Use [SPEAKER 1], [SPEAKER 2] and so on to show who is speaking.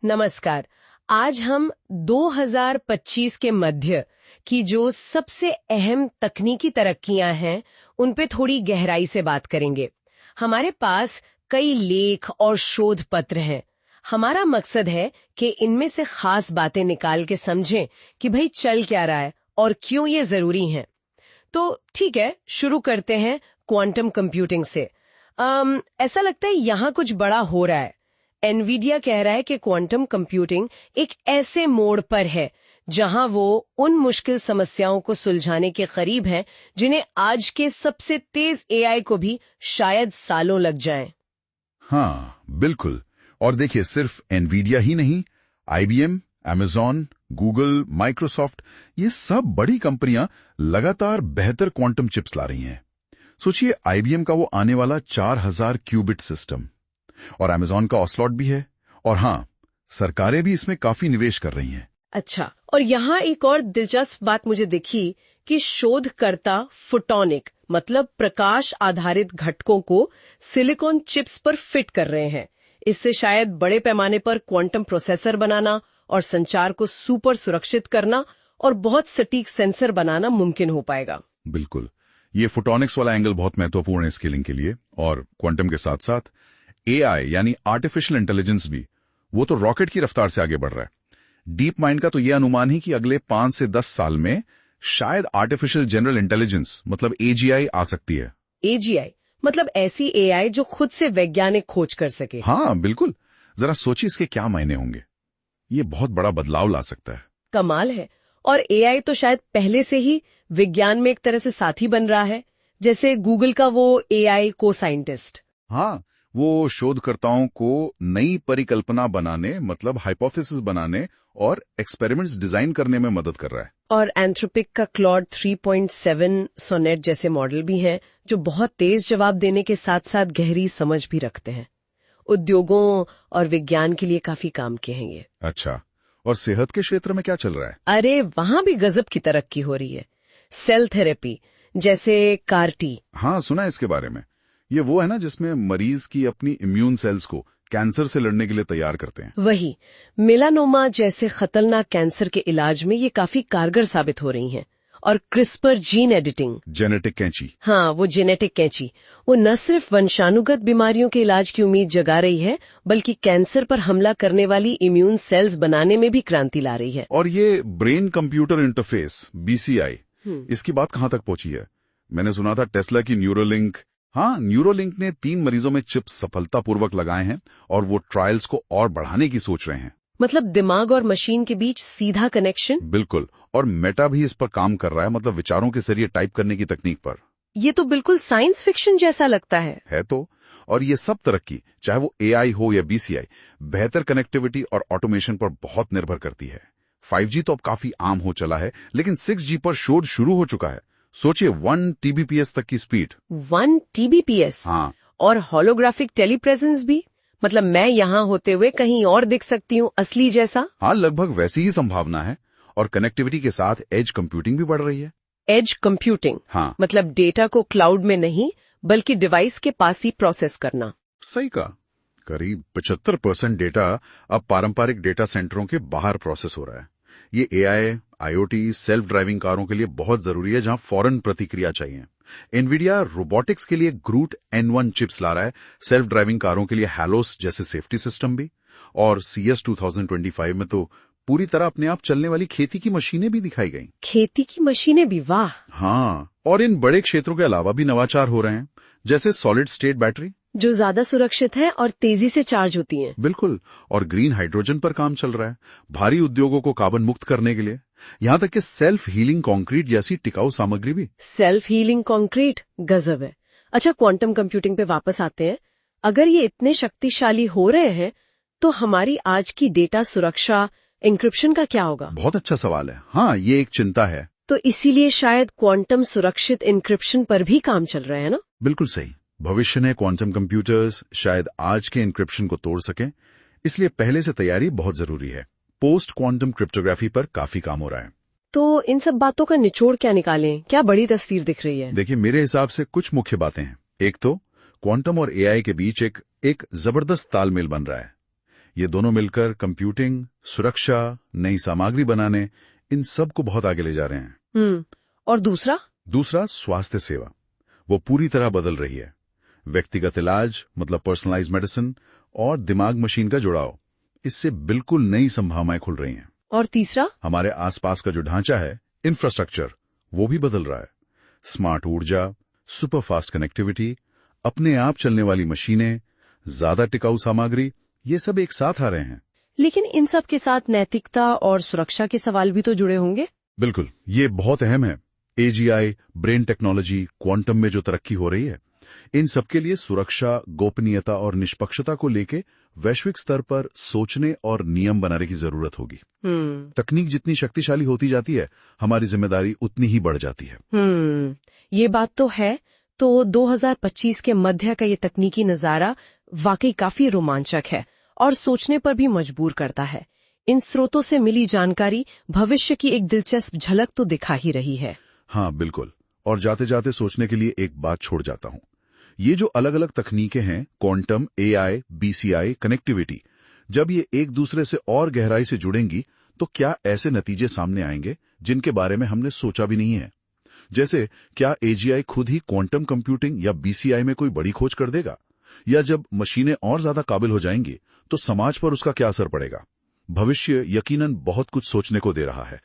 [SPEAKER 1] नमस्कार। आज हम 2025 के मध्य की जो सबसे अहम तकनीकी तरक्कियां हैं, उन पे थोड़ी गहराई से बात करेंगे। हमारे पास कई लेख और शोध पत्र हैं। हमारा मकसद है कि इनमें से खास बातें निकाल के समझें कि भाई चल क्या रहा है और क्यों ये जरूरी हैं। तो ठीक है, शुरू करते हैं क्वांटम कंप्यूटिंग से। ऐसा लगता है यहाँ कुछ बड़ा हो रहा है। एनवीडिया कह रहा है कि क्वांटम कंप्यूटिंग एक ऐसे मोड़ पर है जहां वो उन मुश्किल समस्याओं को सुलझाने के करीब है जिन्हें आज के सबसे तेज एआई को भी शायद सालों लग जाएं।
[SPEAKER 2] हाँ, बिल्कुल। और देखिए, सिर्फ एनवीडिया ही नहीं, आईबीएम, अमेजॉन, गूगल, माइक्रोसॉफ्ट, ये सब बड़ी कंपनियां लगातार बेहतर क्वांटम चिप्स ला रही हैं। सोचिए, आईबीएम का वो आने वाला 4000 क्यूबिट सिस्टम, और अमेजॉन का ऑसलॉट भी है। और हाँ, सरकारें भी इसमें काफी निवेश कर रही हैं।
[SPEAKER 1] अच्छा, और यहाँ एक और दिलचस्प बात मुझे दिखी कि शोधकर्ता फोटोनिक मतलब प्रकाश आधारित घटकों को सिलिकॉन चिप्स पर फिट कर रहे हैं। इससे शायद बड़े पैमाने पर क्वांटम प्रोसेसर बनाना और संचार को सुपर सुरक्षित करना और बहुत सटीक सेंसर बनाना मुमकिन हो पाएगा।
[SPEAKER 2] बिल्कुल, ये फोटोनिक्स वाला एंगल बहुत महत्वपूर्ण है स्केलिंग के लिए। और क्वांटम के साथ साथ एआई यानी आर्टिफिशियल इंटेलिजेंस भी, वो तो रॉकेट की रफ्तार से आगे बढ़ रहा है। डीप माइंड का तो ये अनुमान ही कि अगले 5 से 10 साल में शायद आर्टिफिशियल जनरल इंटेलिजेंस मतलब एजीआई आ सकती है।
[SPEAKER 1] एजीआई मतलब ऐसी एआई जो खुद से वैज्ञानिक खोज कर सके।
[SPEAKER 2] हाँ बिल्कुल, जरा सोचिए इसके क्या मायने होंगे। ये बहुत बड़ा बदलाव ला सकता है।
[SPEAKER 1] कमाल है। और एआई तो शायद पहले से ही विज्ञान में एक तरह से साथी बन रहा है, जैसे गूगल का वो एआई को साइंटिस्ट।
[SPEAKER 2] हाँ, वो शोधकर्ताओं को नई परिकल्पना बनाने मतलब हाइपोथेसिस बनाने और एक्सपेरिमेंट्स डिजाइन करने में मदद कर रहा है।
[SPEAKER 1] और एंथ्रोपिक का क्लॉड 3.7 सोनेट जैसे मॉडल भी हैं जो बहुत तेज जवाब देने के साथ साथ गहरी समझ भी रखते हैं। उद्योगों और विज्ञान के लिए काफी काम के हैं ये।
[SPEAKER 2] अच्छा, और सेहत के क्षेत्र में क्या चल रहा है?
[SPEAKER 1] अरे वहां भी गजब की तरक्की हो रही है। सेल थेरेपी जैसे कार-टी।
[SPEAKER 2] हाँ, सुना है इसके बारे में। ये वो है ना जिसमें मरीज की अपनी इम्यून सेल्स को कैंसर से लड़ने के लिए तैयार करते हैं।
[SPEAKER 1] वही, मेलानोमा जैसे खतरनाक कैंसर के इलाज में ये काफी कारगर साबित हो रही हैं। और क्रिस्पर जीन एडिटिंग,
[SPEAKER 2] जेनेटिक कैंची।
[SPEAKER 1] हाँ, वो जेनेटिक कैंची, वो न सिर्फ वंशानुगत बीमारियों के इलाज की उम्मीद जगा रही है, बल्कि कैंसर पर हमला करने वाली इम्यून सेल्स बनाने में भी क्रांति ला रही है।
[SPEAKER 2] और ये ब्रेन कंप्यूटर इंटरफेस बीसीआई, इसकी बात कहाँ तक पहुंची है? मैंने सुना था टेस्ला की न्यूरोलिंक। हाँ, न्यूरोलिंक ने 3 मरीजों में चिप्स सफलतापूर्वक लगाए हैं और वो ट्रायल्स को और बढ़ाने की सोच रहे हैं।
[SPEAKER 1] मतलब दिमाग और मशीन के बीच सीधा कनेक्शन।
[SPEAKER 2] बिल्कुल, और मेटा भी इस पर काम कर रहा है, मतलब विचारों के जरिए टाइप करने की तकनीक पर।
[SPEAKER 1] ये तो बिल्कुल साइंस फिक्शन जैसा लगता है
[SPEAKER 2] तो। और ये सब तरक्की, चाहे वो एआई हो या बीसीआई, बेहतर कनेक्टिविटी और ऑटोमेशन पर बहुत निर्भर करती है। 5G तो अब काफी आम हो चला है, लेकिन 6G पर शोध शुरू हो चुका है। सोचिए 1 TBPS तक की स्पीड।
[SPEAKER 1] 1 TBPS।
[SPEAKER 2] हाँ,
[SPEAKER 1] और होलोग्राफिक टेलीप्रेजेंस भी, मतलब मैं यहाँ होते हुए कहीं और दिख सकती हूँ असली जैसा।
[SPEAKER 2] हाँ, लगभग वैसी ही संभावना है। और कनेक्टिविटी के साथ एज कंप्यूटिंग भी बढ़ रही है।
[SPEAKER 1] एज कंप्यूटिंग,
[SPEAKER 2] हाँ,
[SPEAKER 1] मतलब डेटा को क्लाउड में नहीं बल्कि डिवाइस के पास ही प्रोसेस करना।
[SPEAKER 2] सही कहा। करीब 75% डेटा अब पारंपरिक डेटा सेंटरों के बाहर प्रोसेस हो रहा है। ये एआई, आईओटी, सेल्फ ड्राइविंग कारों के लिए बहुत जरूरी है, जहां फौरन प्रतिक्रिया चाहिए। एनवीडिया रोबोटिक्स के लिए ग्रूट N1 चिप्स ला रहा है, सेल्फ ड्राइविंग कारों के लिए हैलोस जैसे सेफ्टी सिस्टम भी। और CES 2025 में तो पूरी तरह अपने आप चलने वाली खेती की मशीनें भी दिखाई गईं।
[SPEAKER 1] खेती की मशीनें भी, वाह।
[SPEAKER 2] हाँ, और इन बड़े क्षेत्रों के अलावा भी नवाचार हो रहे हैं, जैसे सॉलिड स्टेट बैटरी,
[SPEAKER 1] जो ज्यादा सुरक्षित है और तेजी से चार्ज होती हैं।
[SPEAKER 2] बिल्कुल, और ग्रीन हाइड्रोजन पर काम चल रहा है, भारी उद्योगों को कार्बन मुक्त करने के लिए। यहाँ तक कि सेल्फ हीलिंग कंक्रीट जैसी टिकाऊ सामग्री भी।
[SPEAKER 1] सेल्फ हीलिंग कंक्रीट, गजब है। अच्छा, क्वांटम कंप्यूटिंग पे वापस आते हैं। अगर ये इतने शक्तिशाली हो रहे हैं तो हमारी आज की डेटा सुरक्षा, एन्क्रिप्शन का क्या होगा?
[SPEAKER 2] बहुत अच्छा सवाल है। हाँ, ये एक चिंता है।
[SPEAKER 1] तो इसीलिए शायद क्वांटम सुरक्षित एन्क्रिप्शन पर भी काम चल रहा है ना?
[SPEAKER 2] बिल्कुल सही। भविष्य में क्वांटम कंप्यूटर्स शायद आज के एन्क्रिप्शन को तोड़ सकें, इसलिए पहले से तैयारी बहुत जरूरी है। पोस्ट क्वांटम क्रिप्टोग्राफी पर काफी काम हो रहा है।
[SPEAKER 1] तो इन सब बातों का निचोड़ क्या निकालें? क्या बड़ी तस्वीर दिख रही है?
[SPEAKER 2] देखिए, मेरे हिसाब से कुछ मुख्य बातें हैं। एक तो क्वांटम और एआई के बीच एक जबरदस्त तालमेल बन रहा है। ये दोनों मिलकर कंप्यूटिंग, सुरक्षा, नई सामग्री बनाने, इन सब को बहुत आगे ले जा रहे हैं।
[SPEAKER 1] और दूसरा
[SPEAKER 2] स्वास्थ्य सेवा। वो पूरी तरह बदल रही है। व्यक्तिगत इलाज मतलब पर्सनलाइज्ड मेडिसिन और दिमाग मशीन का जुड़ाव, इससे बिल्कुल नई संभावनाएं खुल रही हैं।
[SPEAKER 1] और तीसरा,
[SPEAKER 2] हमारे आसपास का जो ढांचा है, इंफ्रास्ट्रक्चर, वो भी बदल रहा है। स्मार्ट ऊर्जा, सुपर फास्ट कनेक्टिविटी, अपने आप चलने वाली मशीनें, ज्यादा टिकाऊ सामग्री, ये सब एक साथ आ रहे हैं।
[SPEAKER 1] लेकिन इन सब के साथ नैतिकता और सुरक्षा के सवाल भी तो जुड़े होंगे।
[SPEAKER 2] बिल्कुल, ये बहुत अहम है। एजीआई, ब्रेन टेक्नोलॉजी, क्वांटम में जो तरक्की हो रही है, इन सबके लिए सुरक्षा, गोपनीयता और निष्पक्षता को लेके वैश्विक स्तर पर सोचने और नियम बनाने की जरूरत होगी। तकनीक जितनी शक्तिशाली होती जाती है, हमारी जिम्मेदारी उतनी ही बढ़ जाती है।
[SPEAKER 1] ये बात तो है। तो 2025 के मध्य का ये तकनीकी नजारा वाकई काफी रोमांचक है और सोचने पर भी मजबूर करता है। इन स्रोतों से मिली जानकारी भविष्य की एक दिलचस्प झलक तो दिखा ही रही है।
[SPEAKER 2] हाँ बिल्कुल। और जाते जाते सोचने के लिए एक बात छोड़ जाता हूँ। ये जो अलग अलग तकनीकें हैं, क्वांटम, एआई, बीसीआई, कनेक्टिविटी, जब ये एक दूसरे से और गहराई से जुड़ेंगी तो क्या ऐसे नतीजे सामने आएंगे जिनके बारे में हमने सोचा भी नहीं है। जैसे क्या एजीआई खुद ही क्वांटम कंप्यूटिंग या बीसीआई में कोई बड़ी खोज कर देगा, या जब मशीनें और ज्यादा काबिल हो जाएंगी तो समाज पर उसका क्या असर पड़ेगा। भविष्य यकीनन बहुत कुछ सोचने को दे रहा है।